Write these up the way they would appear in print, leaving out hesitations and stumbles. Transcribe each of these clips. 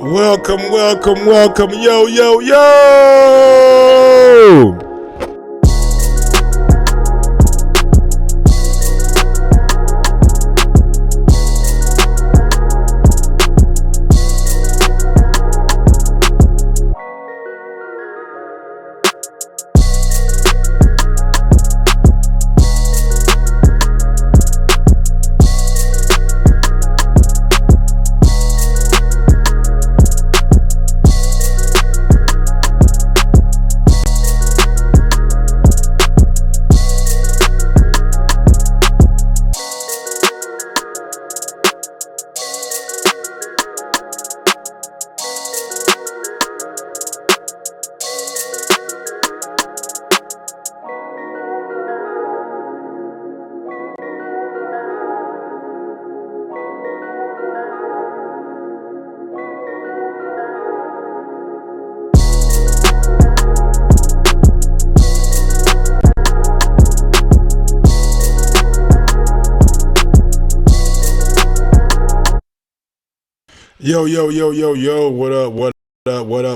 Welcome, yo. Yo. What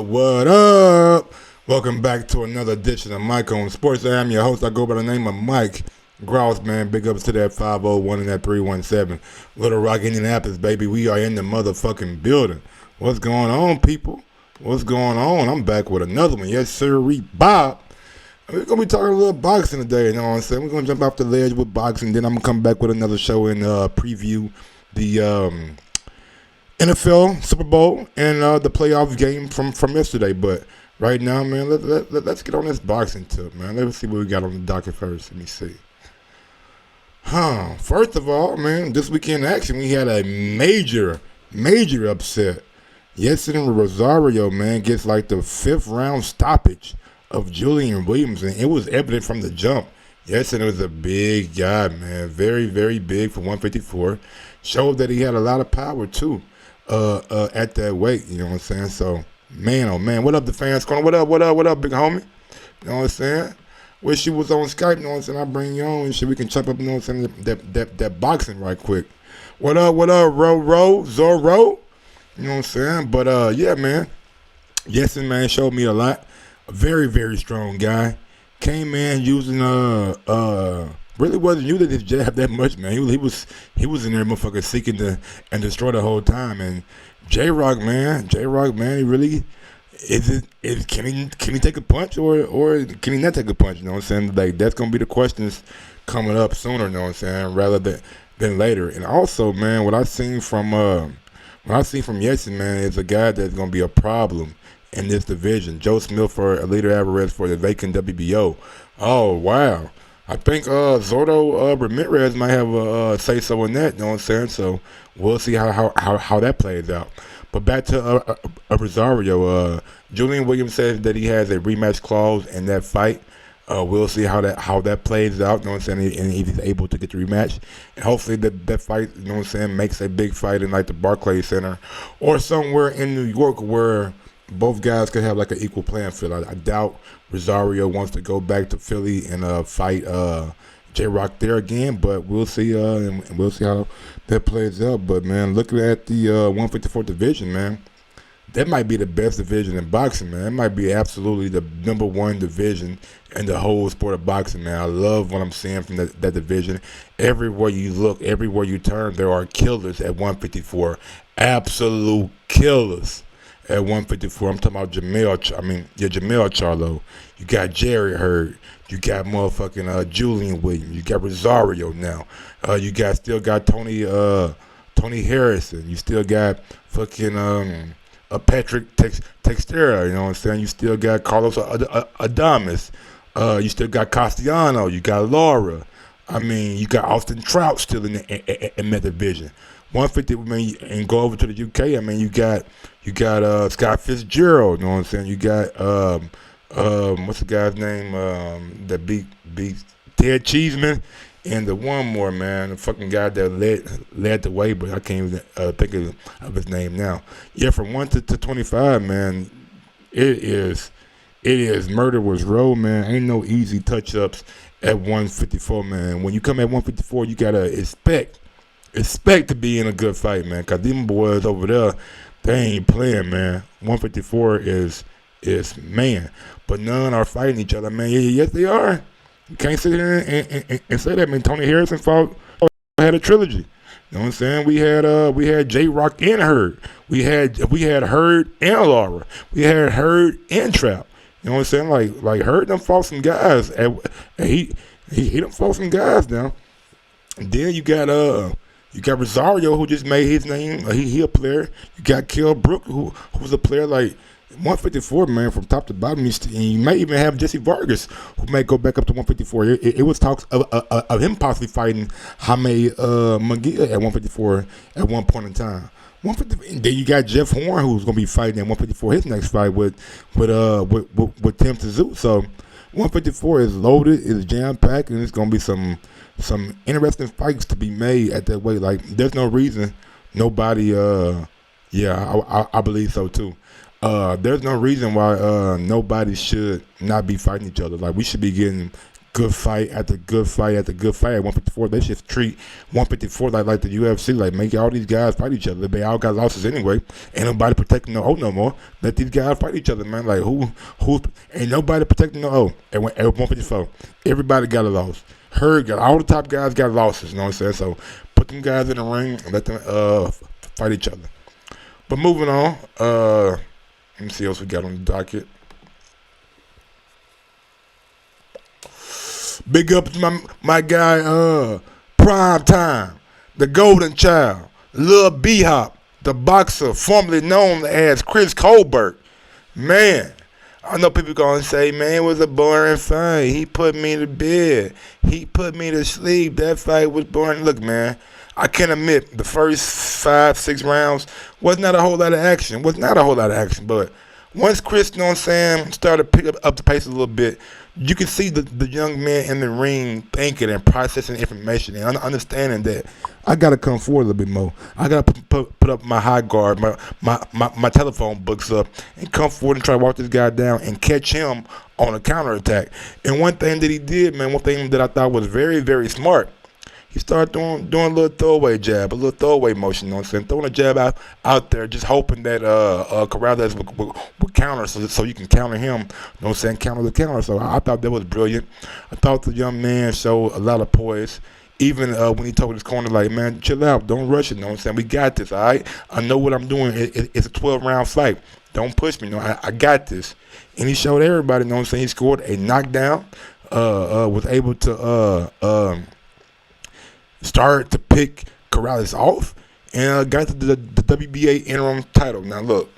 up? Welcome back to another edition of Mike on Sports. I am your host. I go by the name of Mike Grouse, man. Big ups to that 501 and that 317. Little Rock, Indianapolis, baby. We are in the motherfucking building. What's going on, people? What's going on? I'm back with another one. Yes, sir, Bob. We're going to be talking a little boxing today, you know what I'm saying? We're going to jump off the ledge with boxing. Then I'm going to come back with another show and preview the NFL Super Bowl and the playoff game from yesterday. But right now, man, let's get on this boxing tip, man. Let's see what we got on the docket first. Let me see. First of all, man, this weekend action, we had a major upset. Yesterday, Rosario, man, gets like the 5th round stoppage of Julian Williams, and it was evident from the jump. Yesterday was a big guy, man. Very big for 154. Showed that he had a lot of power, too. At that weight, you know what I'm saying? So, man, oh man, what up, the fans? What up, big homie? You know what I'm saying? Wish you was on Skype, you know what I'm saying? I'll bring you on and shit. We can chop up, you know what I'm saying? That boxing right quick. What up, Zorro? You know what I'm saying? But, yeah, man. Yesterday, man, showed me a lot. A very strong guy. Came in using, really wasn't using his jab that much, man. He was in there, motherfucker, seeking to and destroy the whole time. And J-Rock, man, he really can he take a punch or can he not take a punch? You know what I'm saying? Like that's gonna be the questions coming up sooner. You know what I'm saying? Rather than later. And also, man, what I seen from yesterday, man, is a guy that's gonna be a problem in this division. Joe Smith for Eliter Alvarez for the vacant WBO. Oh wow. I think Zordo Ramirez might have a say-so in that, you know what I'm saying? So we'll see how that plays out. But back to Rosario, Julian Williams says that he has a rematch clause in that fight. We'll see how that plays out, you know what I'm saying? And if he's able to get the rematch. And hopefully that fight, you know what I'm saying, makes a big fight in like the Barclays Center or somewhere in New York where both guys could have like an equal playing field. I doubt Rosario wants to go back to Philly and fight J-Rock there again, but we'll see and we'll see how that plays out. But man, looking at the 154 division, man, that might be the best division in boxing, man. It might be absolutely the number one division in the whole sport of boxing, man. I love what I'm seeing from that division. Everywhere you look, everywhere you turn, there are killers at 154. Absolute killers. At 154, I'm talking about Jamel Charlo. You got Jerry Hurd. You got motherfucking Julian Williams. You got Rosario now. You still got Tony Harrison. You still got fucking Patrick Textera. You know what I'm saying? You still got Carlos Adames. You still got Castellano. You got Laura. I mean, you got Austin Trout still in that division. 150, I mean, and go over to the UK. I mean, you got Scott Fitzgerald. You know what I'm saying? You got what's the guy's name? That beat Ted Cheeseman, and the one more, man, the fucking guy that led the way, but I can't even think of his name now. Yeah, from 1 to 25, man, it is murderer's row, man. Ain't no easy touch ups at 154, man. When you come at 154, you gotta expect to be in a good fight, man. Cause them boys over there, They ain't playing, man. 154 is man. But none are fighting each other, man. Yes, they are. You can't sit here and say that. I mean, Tony Harrison had a trilogy. You know what I'm saying? We had J Rock and Hurd. We had Hurd and Laura. We had Hurd and Trap. You know what I'm saying? Like Hurd done fought some guys. And he done fought some guys now. And then you got Rosario, who just made his name. He a player. You got Kohlberg, who's a player. Like 154, man, from top to bottom. And you may even have Jesse Vargas, who may go back up to 154. It was talks of him possibly fighting Jaime McGill at 154 at one point in time. 150. Then you got Jeff Horn, who's gonna be fighting at 154 his next fight with Tim Tszyu. So 154 is loaded, is jam packed, and it's gonna be some interesting fights to be made at that weight. Like there's no reason nobody. I believe so too. There's no reason why nobody should not be fighting each other. Like we should be getting good fight after good fight after good fight at 154. They should treat 154 like the UFC. Like make all these guys fight each other. They all got losses anyway. Ain't nobody protecting the O no more. Let these guys fight each other, man. Like who ain't nobody protecting the O at 154. Everybody got a loss. Hurd got all the top guys got losses. You know what I'm saying? So put them guys in the ring and let them fight each other. But moving on. Let me see what else we got on the docket. Big up to my guy, Prime Time, the Golden Child, Lil B-Hop, the boxer formerly known as Chris Kohlberg. Man, I know people gonna say, man, it was a boring fight. He put me to bed. He put me to sleep. That fight was boring. Look, man, I can admit the first 5-6 rounds was not a whole lot of action. But once Chris, you know what I'm saying, started to pick up the pace a little bit, you can see the young man in the ring thinking and processing information and understanding that I got to come forward a little bit more. I got to put up my high guard, my telephone books up, and come forward and try to walk this guy down and catch him on a counterattack. And one thing that he did, man, one thing that I thought was very, very smart, he started doing a little throwaway jab, a little throwaway motion, you know what I'm saying? Throwing a jab out there, just hoping that Corrales would counter so you can counter him, you know what I'm saying? Counter the counter. So I thought that was brilliant. I thought the young man showed a lot of poise. Even when he told his corner, like, man, chill out, don't rush it, you know what I'm saying? We got this, all right? I know what I'm doing. It's a 12-round fight. Don't push me, you know, I got this. And he showed everybody, you know what I'm saying? He scored a knockdown, was able to started to pick Corrales off and got the WBA interim title. Now, look,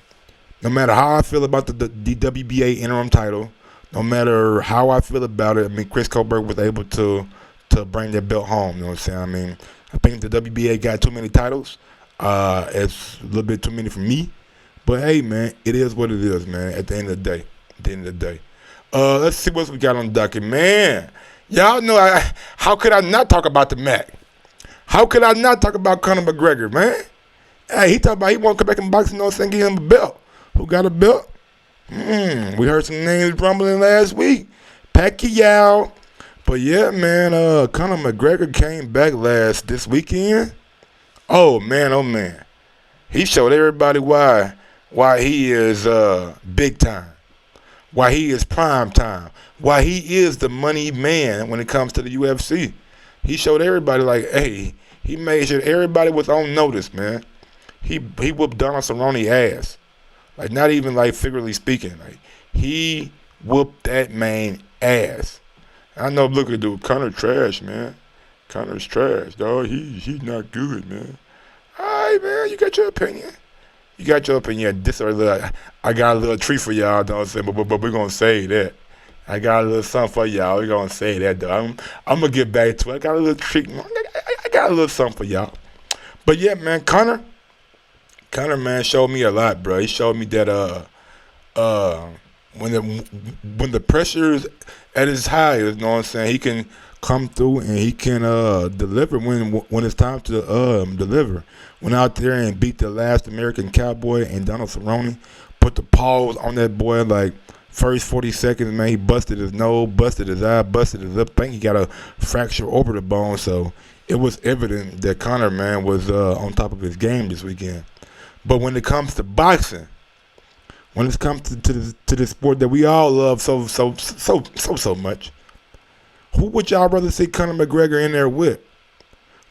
no matter how I feel about the WBA interim title, no matter how I feel about it, I mean, Chris Kohlberg was able to bring that belt home. You know what I'm saying? I mean, I think the WBA got too many titles. It's a little bit too many for me. But, hey, man, it is what it is, man, at the end of the day. Let's see what we got on the docket. Man, y'all know how could I not talk about the Mac? How could I not talk about Conor McGregor, man? Hey, he talked about he want to come back in boxing, you know what I'm saying, give him a belt. Who got a belt? We heard some names rumbling last week. Pacquiao. But yeah, man, Conor McGregor came back this weekend. Oh man. He showed everybody why he is big time. Why he is prime time. Why he is the money man when it comes to the UFC. He showed everybody, like, hey, he made sure everybody was on notice, man. He whooped Donald Cerrone ass. Like, not even, like, figuratively speaking. Like, he whooped that man ass. I know, look at dude, Conor trash, man. Conor's trash, dog. He's not good, man. All right, man, you got your opinion. I got a little treat for y'all, know what I'm saying? But we're going to say that. I got a little something for y'all. We're going to say that, though. I'm going to get back to it. I got a little treat. I got a little something for y'all. But, yeah, man, Conor, man, showed me a lot, bro. He showed me that when the pressure is at its highest, you know what I'm saying, he can come through and he can deliver when it's time to deliver. Went out there and beat the last American Cowboy and Donald Cerrone. Put the pause on that boy, like, first 40 seconds, man, he busted his nose, busted his eye, busted his lip. I think he got a fracture over the bone. So it was evident that Conor, man, was on top of his game this weekend. But when it comes to boxing, when it comes to the sport that we all love so much, who would y'all rather see Conor McGregor in there with?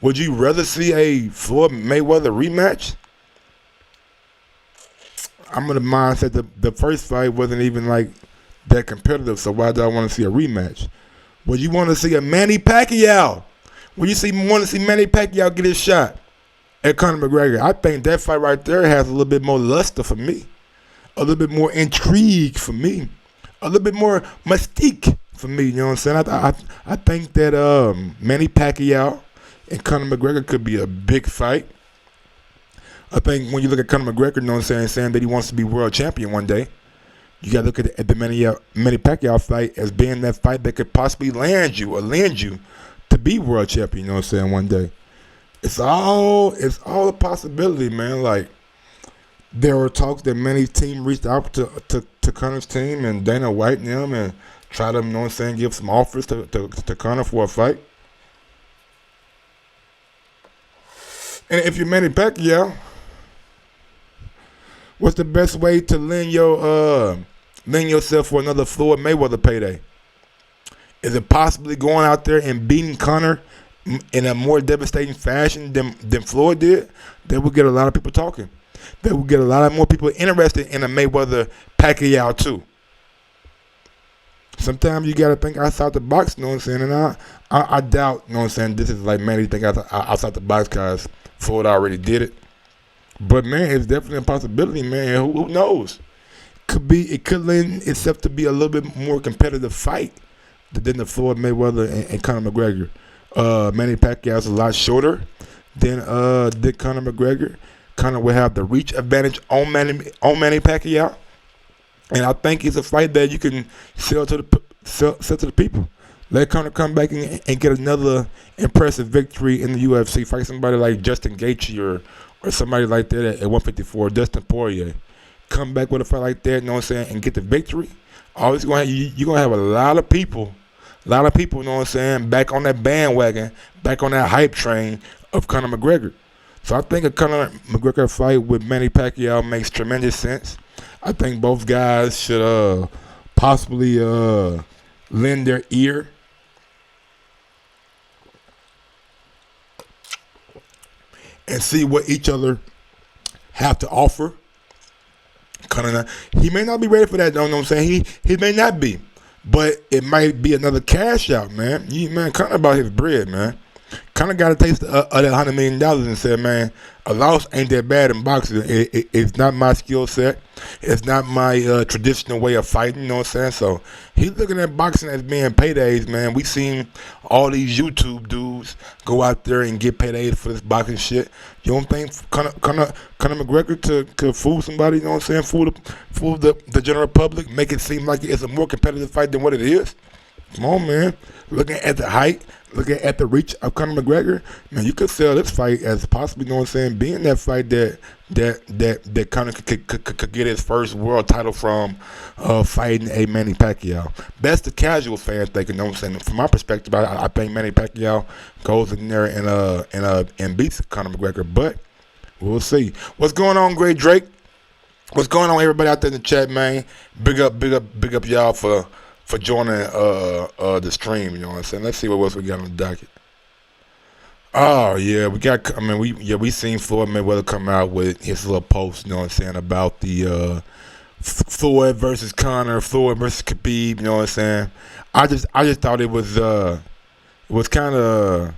Would you rather see a Floyd Mayweather rematch? I'm of the mindset that the first fight wasn't even like that competitive, so why do I want to see a rematch? Would you want to see a Manny Pacquiao? Would you want to see Manny Pacquiao get his shot at Conor McGregor? I think that fight right there has a little bit more luster for me, a little bit more intrigue for me, a little bit more mystique for me. You know what I'm saying? I think that Manny Pacquiao and Conor McGregor could be a big fight. I think when you look at Conor McGregor, you know what I'm saying that he wants to be world champion one day, you got to look at the Manny Pacquiao fight as being that fight that could possibly land you to be world champion, you know what I'm saying, one day. It's all a possibility, man. Like, there were talks that Manny's team reached out to Conor's team and Dana White and them and tried to, you know what I'm saying, give some offers to Conor for a fight. And if you're Manny Pacquiao, what's the best way to lend yourself for another Floyd Mayweather payday? Is it possibly going out there and beating Conor in a more devastating fashion than Floyd did? That would get a lot of people talking. That would get a lot of more people interested in a Mayweather Pacquiao too. Sometimes you gotta think outside the box, you know what I'm saying? And I doubt, you know what I'm saying, this is like Manny think outside the box because Floyd already did it. But man, it's definitely a possibility, man. Who knows? It could lend itself to be a little bit more competitive fight than the Floyd Mayweather and Conor McGregor. Manny Pacquiao is a lot shorter than Conor McGregor. Conor will have the reach advantage on Manny Pacquiao, and I think it's a fight that you can sell to the people. Let Conor come back and get another impressive victory in the UFC. Fight somebody like Justin Gaethje or somebody like that at 154, Dustin Poirier. Come back with a fight like that, you know what I'm saying, and get the victory. Always you're gonna have a lot of people, you know what I'm saying, back on that bandwagon, back on that hype train of Conor McGregor. So I think a Conor McGregor fight with Manny Pacquiao makes tremendous sense. I think both guys should possibly lend their ear and see what each other have to offer. Conor, he may not be ready for that, though, you know what I'm saying? He may not be. But it might be another cash out, man. Conor about his bread, man. Conor got a taste of that $100 million and said, man, a loss ain't that bad in boxing. It's not my skill set. It's not my traditional way of fighting, you know what I'm saying? So he's looking at boxing as being paydays, man. We seen all these YouTube dudes go out there and get paydays for this boxing shit. You don't think Conor McGregor could fool somebody, you know what I'm saying? Fool the general public, make it seem like it's a more competitive fight than what it is? Come on, man. Looking at the height, looking at the reach of Conor McGregor, man, you could sell this fight as possibly, you know what I'm saying, being that fight that Conor could get his first world title from fighting a Manny Pacquiao. That's the casual fan thinking, you know what I'm saying. From my perspective, I think Manny Pacquiao goes in there and beats Conor McGregor, but we'll see. What's going on, Great Drake? What's going on, everybody out there in the chat, man? Big up y'all for joining the stream, you know what I'm saying. Let's see what else we got on the docket. Oh yeah, we seen Floyd Mayweather come out with his little post, you know what I'm saying, about the Floyd versus Conor, Floyd versus Khabib, you know what I'm saying. I just thought it was kind of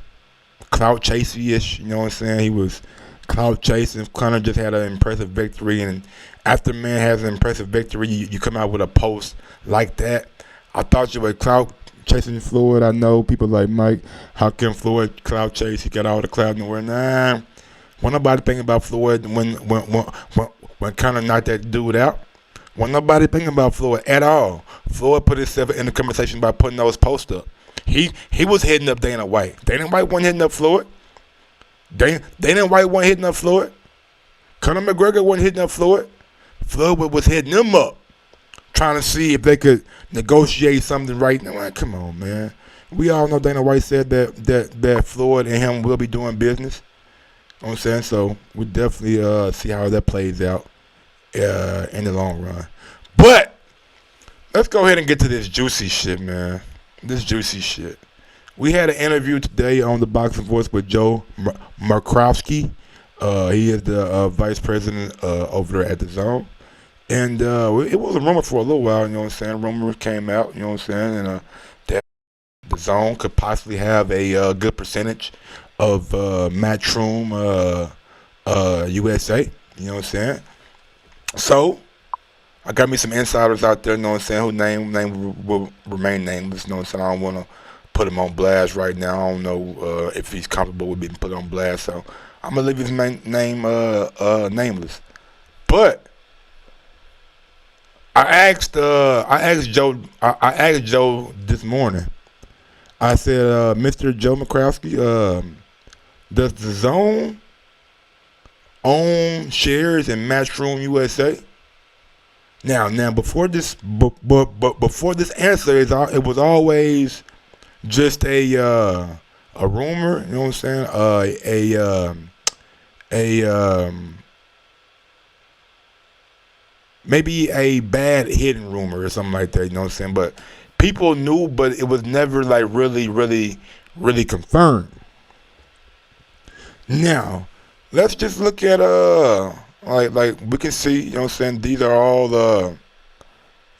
clout chasey-ish, you know what I'm saying. He was clout chasing. Conor just had an impressive victory, and after man has an impressive victory, you come out with a post like that. I thought you were clout chasing Floyd. I know people like Mike, how can Floyd clout chase? He got all the clout nowhere. Nah, wasn't nobody thinking about Floyd when Conor knocked that dude out. Wasn't nobody thinking about Floyd at all. Floyd put himself in the conversation by putting those posts up. He was hitting up Dana White. Dana White wasn't hitting up Floyd. Dana White wasn't hitting up Floyd. Conor McGregor wasn't hitting up Floyd. Floyd was hitting them up, trying to see if they could negotiate something right now. Man, come on, man. We all know Dana White said that Floyd and him will be doing business. know what I'm saying? So we definitely see how that plays out in the long run. But let's go ahead and get to this juicy shit, man. This juicy shit. We had an interview today on the Boxing Voice with Joe McCloskey. He is the vice president over there at the Zone. And it was a rumor for a little while, you know what I'm saying? Rumors came out, you know what I'm saying? And that the Zone could possibly have a good percentage of Matchroom USA, you know what I'm saying? So I got me some insiders out there, you know what I'm saying, who name will remain nameless, you know what I'm saying? I don't want to put him on blast right now. I don't know if he's comfortable with being put on blast, so I'm going to leave his name nameless. But I asked Joe this morning. I said, Mr. Joe McCloskey, does the Zone own shares in Matchroom USA? Now before this, before this answer, it was always just a rumor. You know what I'm saying? Maybe a bad hidden rumor or something like that. You know what I'm saying? But people knew, but it was never like really confirmed. Now let's just look at like we can see, you know what I'm saying, these are all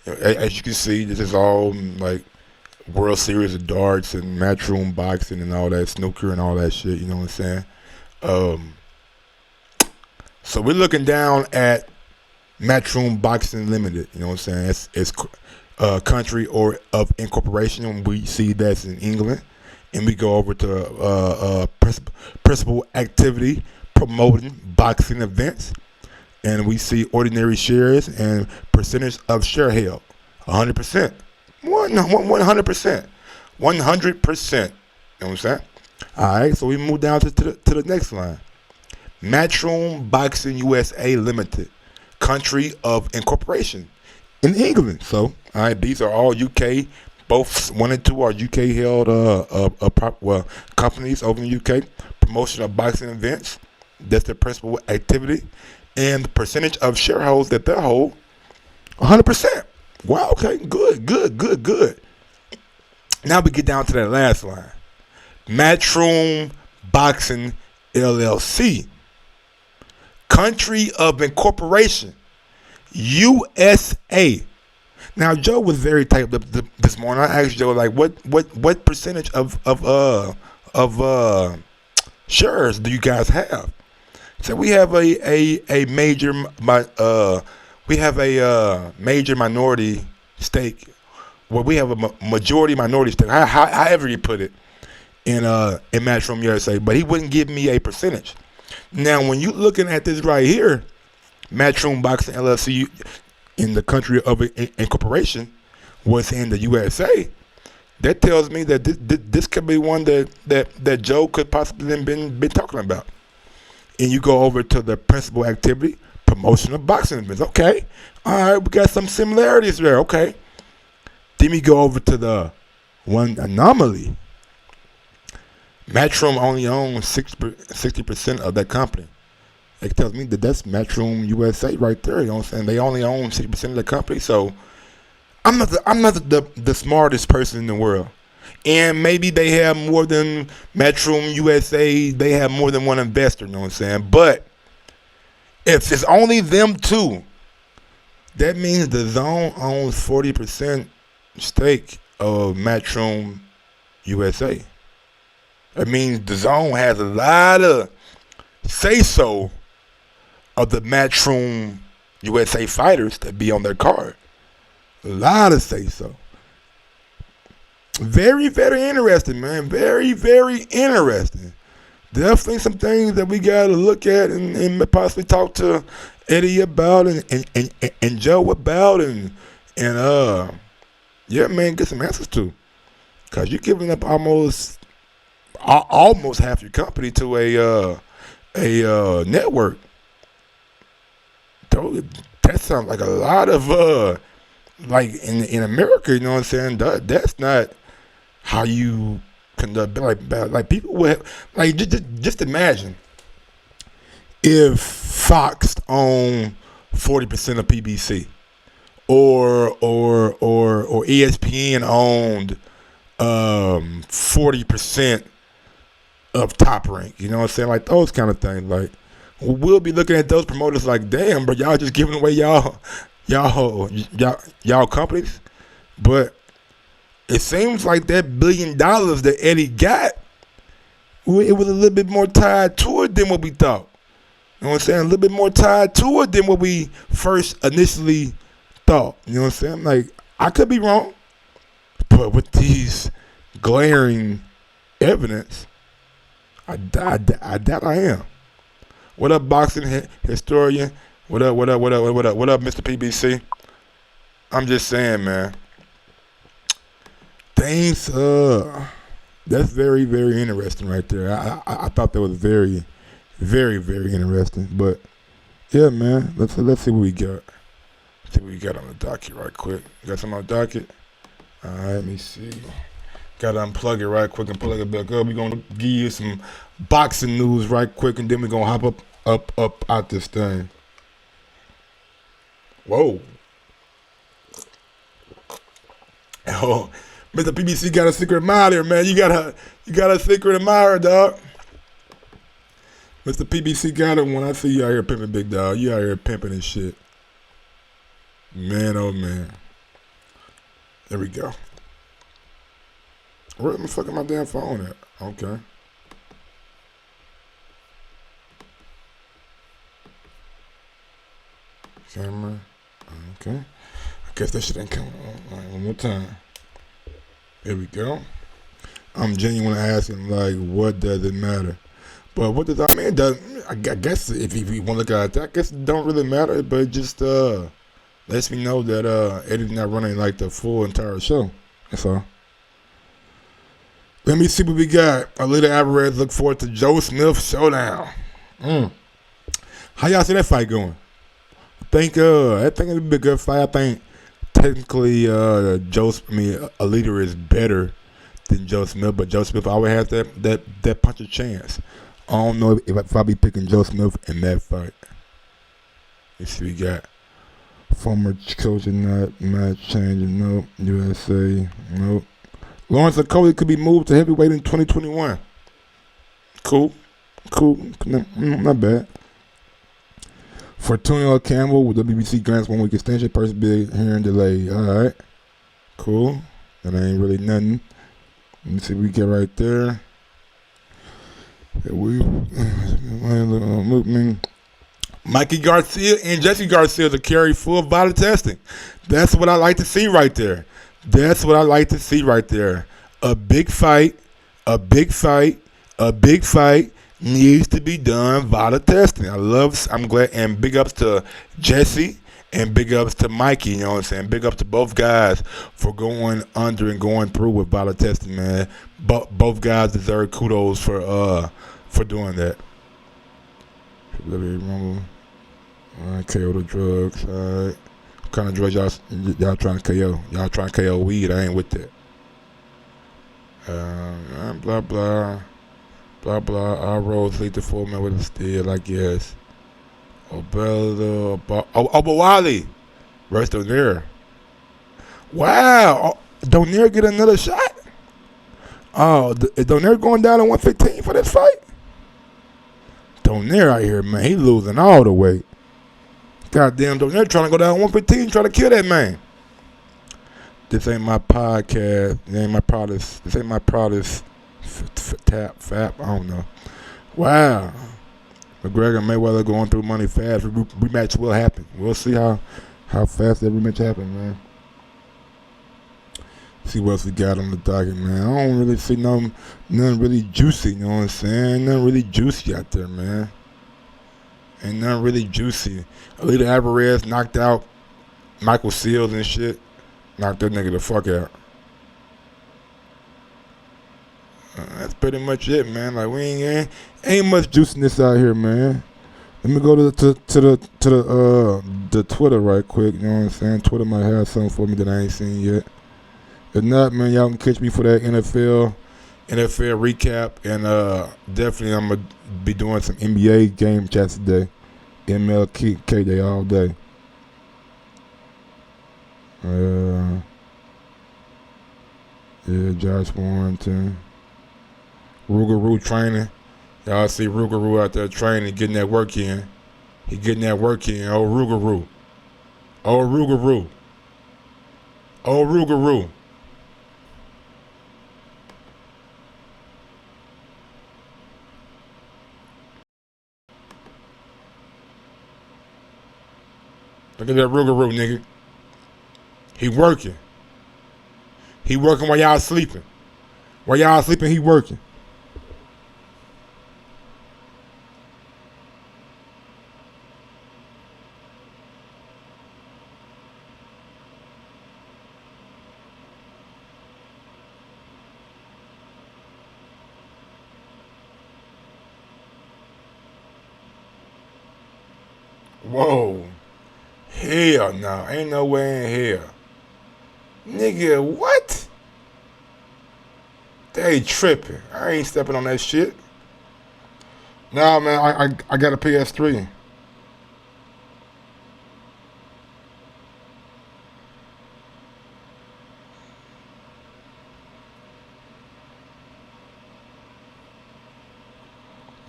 as you can see, this is all like World Series of darts and Matchroom boxing and all that, snooker and all that shit, you know what I'm saying? So we're looking down at Matchroom Boxing Limited, you know what I'm saying? It's country or of incorporation, and we see that's in England. And we go over to principal activity promoting boxing events, and we see ordinary shares and percentage of share held, 100%, 100%, 100%. You know what I'm saying? All right, so we move down to the next line. Matchroom Boxing USA Limited, country of incorporation in England. So, all right, these are all UK. Both 1 and 2 are UK held companies over in the UK. Promotion of boxing events, that's their principal activity, and the percentage of shareholders that they hold, 100%. Wow, okay, good. Now we get down to that last line. Matchroom Boxing LLC, country of incorporation, USA. Now Joe was very tight up this morning. I asked Joe like, what percentage of shares do you guys have? So we have a major major minority stake. Well, we have a majority minority stake, however you put it, in Matchroom USA. But he wouldn't give me a percentage. Now, when you looking at this right here, Matchroom Boxing LLC in the country of incorporation was in the USA. That tells me that this could be one that Joe could possibly have been talking about. And you go over to the principal activity, promotion of boxing events. Okay, all right, we got some similarities there. Okay, then we go over to the one anomaly. Matchroom only owns 60% of that company. It tells me that that's Matchroom USA right there. You know what I'm saying? They only own 60% of the company. So I'm not the smartest person in the world. And maybe they have more than Matchroom USA. They have more than one investor. You know what I'm saying? But if it's only them two, that means the Zone owns 40% stake of Matchroom USA. That means the Zone has a lot of say-so of the Matchroom USA fighters that be on their card. A lot of say-so. Very interesting, man. Very interesting. Definitely some things that we got to look at and possibly talk to Eddie about and Joe about and yeah, man, get some answers to. Because you're giving up almost half your company to a network. That sounds like a lot of like in America, you know what I'm saying? That's not how you conduct like people would have, like just imagine if Fox owned 40% of PBC, or ESPN owned 40% of Top Rank. You know what I'm saying? Like those kind of things. Like we'll be looking at those promoters like, damn, but y'all just giving away y'all companies. But it seems like that $1 billion that Eddie got, it was a little bit more tied to it than what we thought. You know what I'm saying? A little bit more tied to it than what we first initially thought. You know what I'm saying? Like, I could be wrong, but with these glaring evidence, I doubt I am. What up, boxing historian? What up, Mr. PBC? I'm just saying, man. Things, that's very, very interesting right there. I thought that was very, very, very interesting. But yeah, man, let's see what we got. See what we got on the docket right quick. Got something on the docket? All right, let me see. Got to unplug it right quick and plug it back up. We're going to give you some boxing news right quick, and then we're going to hop up out this thing. Whoa. Oh, Mr. PBC got a secret admirer, man. You got a secret admirer, dog. Mr. PBC got it. When I see you out here pimping, big dog, you out here pimping and shit. Man, oh man. There we go. Where the fuck is my damn phone at? Okay. Camera. Okay. I guess that shit ain't coming on. All right, one more time. There we go. I'm genuinely asking, like, what does it matter? But what does I mean? I guess if you want to look at it, I guess it don't really matter. But it just lets me know that Eddie's not running like the full entire show. That's all. Let me see what we got. Alita Alvarez look forward to Joe Smith showdown. How y'all see that fight going? I think it'll be a good fight. I think technically Alita is better than Joe Smith, but Joe Smith always has that punch of chance. I don't know if I'll be picking Joe Smith in that fight. Let's see what we got. Former coach not changing. Nope. USA. Nope. Lawrence Okolie could be moved to heavyweight in 2021. Cool. Not bad. Fortunio Campbell with WBC grants 1 week extension. Person big hearing delay. All right. Cool. That ain't really nothing. Let me see what we get right there. Mikey Garcia and Jesse Garcia to carry full body testing. That's what I like to see right there. A big fight needs to be done via testing. I'm glad, and big ups to Jesse and big ups to Mikey, you know what I'm saying? Big ups to both guys for going under and going through with via testing, man. Both guys deserve kudos for doing that. KO the drugs, all right. What kind of drugs y'all trying to KO? Y'all trying to KO weed? I ain't with that. Blah blah. Our roads lead to 4 men with a steel, I guess. Obawale versus Donaire. Wow, Donaire get another shot? Oh, is Donaire going down to 115 for this fight? Donaire out here, man, he losing all the weight. Goddamn, Donaire trying to go down 115, trying to kill that man. This ain't my podcast. This ain't my proudest fap. I don't know. Wow. McGregor and Mayweather going through money fast. Rematch will happen. We'll see how fast that rematch happens, man. See what else we got on the docket, man. I don't really see nothing really juicy, you know what I'm saying? Nothing really juicy out there, man. Ain't nothing really juicy. Alita Alvarez knocked out Michael Seals and shit. Knocked that nigga the fuck out. That's pretty much it, man. Like, we ain't much juiciness out here, man. Let me go to the Twitter right quick. You know what I'm saying? Twitter might have something for me that I ain't seen yet. If not, man, y'all can catch me for that NFL NFL recap, and definitely I'm gonna be doing some NBA game chats today. MLK day all day. Yeah, Josh Warrington. Rougarou training. Y'all see Rougarou out there training, getting that work in. He getting that work in. Oh, Rougarou. Oh, Rougarou. Oh, Rougarou. Look at that Rougarou, nigga. He working. He working while y'all sleeping. While y'all sleeping, he working. Whoa. Hell no. Ain't no way in hell. Nigga, what? They tripping. I ain't stepping on that shit. Nah, man, I got a PS3.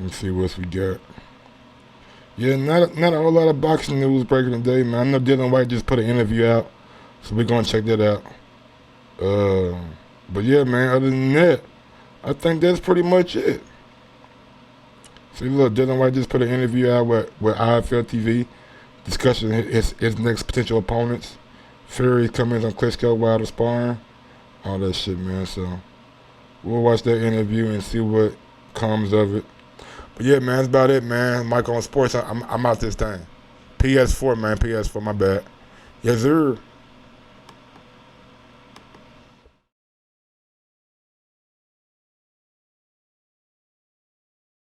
Let's see what we got. Yeah, not a whole lot of boxing news breaking today, man. I know Dylan White just put an interview out, so we're gonna check that out. But yeah, man, other than that, I think that's pretty much it. See, look, Dylan White just put an interview out with IFL TV, discussing his next potential opponents. Fury's comments on Klitschko Wilder sparring, all that shit, man. So we'll watch that interview and see what comes of it. But yeah, man, that's about it, man. Mike on Sports, I'm out this thing. PS4, man, PS4, my bad. Yes, sir.